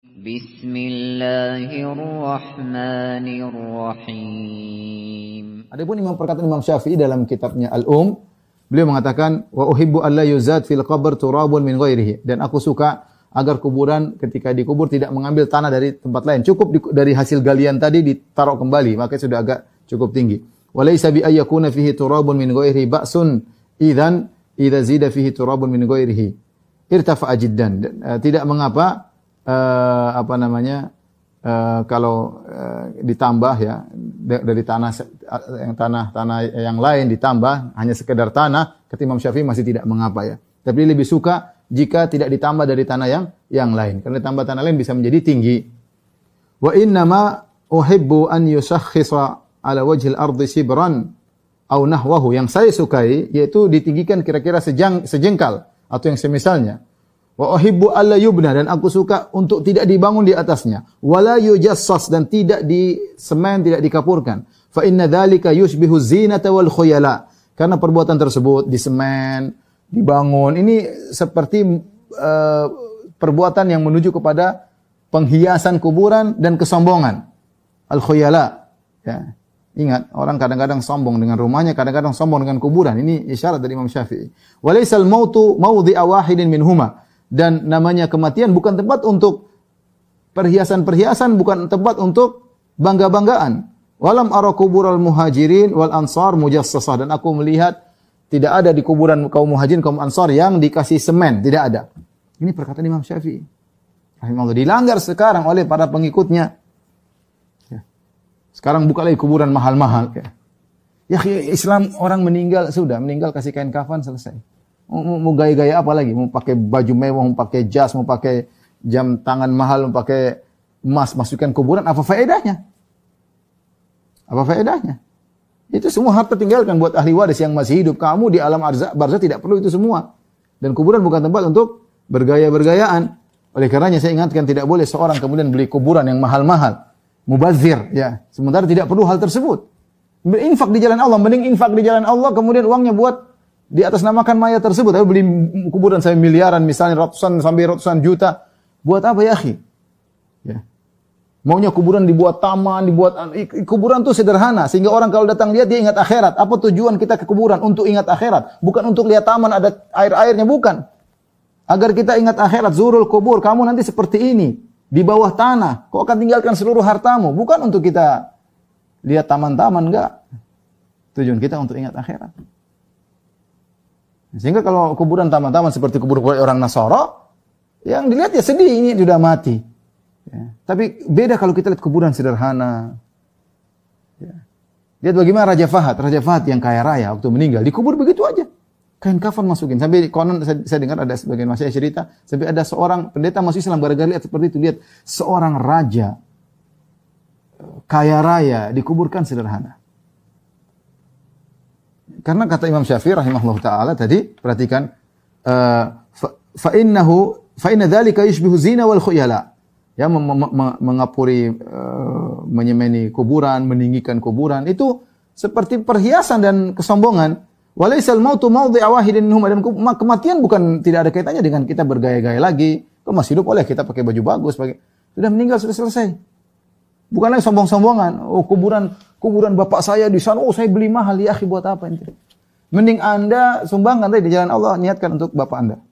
Bismillahirrahmanirrahim. Adapun perkataan Imam Syafi'i dalam kitabnya Al-Um, beliau mengatakan wa uhibbu alla yuzad fil qabr turabun min ghairihi, dan aku suka agar kuburan ketika dikubur tidak mengambil tanah dari tempat lain. Cukup dari hasil galian tadi ditaruh kembali, maka sudah agak cukup tinggi. Wa laysa bi ayyakuna fihi turabun min ghairihi ba'sun idzan idza zida fihi turabun min ghairihi irtafa'a jiddan. Tidak mengapa kalau ditambah ya dari tanah yang lain ditambah hanya sekedar tanah, kata Imam Syafi'i masih tidak mengapa ya. Tapi lebih suka jika tidak ditambah dari tanah yang lain, karena ditambah tanah lain bisa menjadi tinggi. Wa inna ma uhibbu an yusakhkhisa ala wajhil ardi shibran aw nahwahu. Yang saya sukai yaitu ditinggikan kira-kira sejengkal atau yang semisalnya. Wa uhibbu alla yubna, dan aku suka untuk tidak dibangun di atasnya. Wala yujassas, dan tidak disemen, tidak dikapurkan. Fa inna dzalika yushbihu zinata wal khuyala. Karena perbuatan tersebut disemen, dibangun, ini seperti perbuatan yang menuju kepada penghiasan kuburan dan kesombongan. Al khuyala. Ya. Ingat, orang kadang-kadang sombong dengan rumahnya, kadang-kadang sombong dengan kuburan. Ini isyarat dari Imam Syafi'i. Wa laysal mautu mawdi'a wahidin minhuma. Dan namanya kematian bukan tempat untuk perhiasan-perhiasan, bukan tempat untuk bangga-banggaan. Walam ara kubural muhajirin wal ansar mujassasah, dan aku melihat tidak ada di kuburan kaum muhajirin, kaum ansar yang dikasih semen, tidak ada. Ini perkataan Imam Syafi'i. Rahimahullah, dilanggar sekarang oleh para pengikutnya. Ya. Sekarang buka lagi kuburan mahal-mahal. Ya, Islam orang meninggal, sudah meninggal kasih kain kafan, selesai. Mau gaya-gaya apa lagi? Mau pakai baju mewah, mau pakai jas, mau pakai jam tangan mahal, mau pakai emas, masukkan kuburan, apa faedahnya? Apa faedahnya? Itu semua harta tinggalkan buat ahli waris yang masih hidup. Kamu di alam barzah tidak perlu itu semua. Dan kuburan bukan tempat untuk bergaya-bergayaan. Oleh karenanya saya ingatkan, tidak boleh seorang kemudian beli kuburan yang mahal-mahal, mubazir, ya. Sementara tidak perlu hal tersebut. Berinfak di jalan Allah, mending infak di jalan Allah, kemudian uangnya buat di atas namakan mayat tersebut. Tapi beli kuburan sampai miliaran, misalnya ratusan juta. Buat apa ya, akhi? Ya. Maunya kuburan dibuat taman, kuburan itu sederhana sehingga orang kalau datang lihat dia ingat akhirat. Apa tujuan kita ke kuburan? Untuk ingat akhirat, bukan untuk lihat taman ada air-airnya, bukan. Agar kita ingat akhirat, zurul kubur, kamu nanti seperti ini di bawah tanah, kau akan tinggalkan seluruh hartamu, bukan untuk kita lihat taman-taman, enggak. Tujuan kita untuk ingat akhirat. Sehingga kalau kuburan taman-taman seperti kubur orang Nasara, yang dilihat ya sedih, ini sudah mati. Ya. Tapi beda kalau kita lihat kuburan sederhana. Ya. Lihat bagaimana Raja Fahad yang kaya raya waktu meninggal dikubur begitu aja, kain kafan masukin. Sampai konon saya dengar ada sebagian masyarakat cerita, sampai ada seorang pendeta masuk Islam gara-gara lihat seperti itu, lihat seorang raja kaya raya dikuburkan sederhana. Karena kata Imam Syafi'i rahimahullah ta'ala tadi, perhatikan, fa inna dzalika yushbihu zina wal khuyala. Ya, mengapuri, menyemeni kuburan, meninggikan kuburan, itu seperti perhiasan dan kesombongan. Wa laysal mautu mawdi'a wahidin minhum, dan kematian bukan, tidak ada kaitannya dengan kita bergaya-gaya lagi. Kalau masih hidup boleh kita pakai baju bagus, sudah meninggal sudah selesai. Bukan lagi sombong-sombongan. Oh, kuburan bapak saya di sana, oh saya beli mahal, ya akhi, buat apa ini? Mending Anda sumbangkan tadi di jalan Allah, niatkan untuk bapak Anda.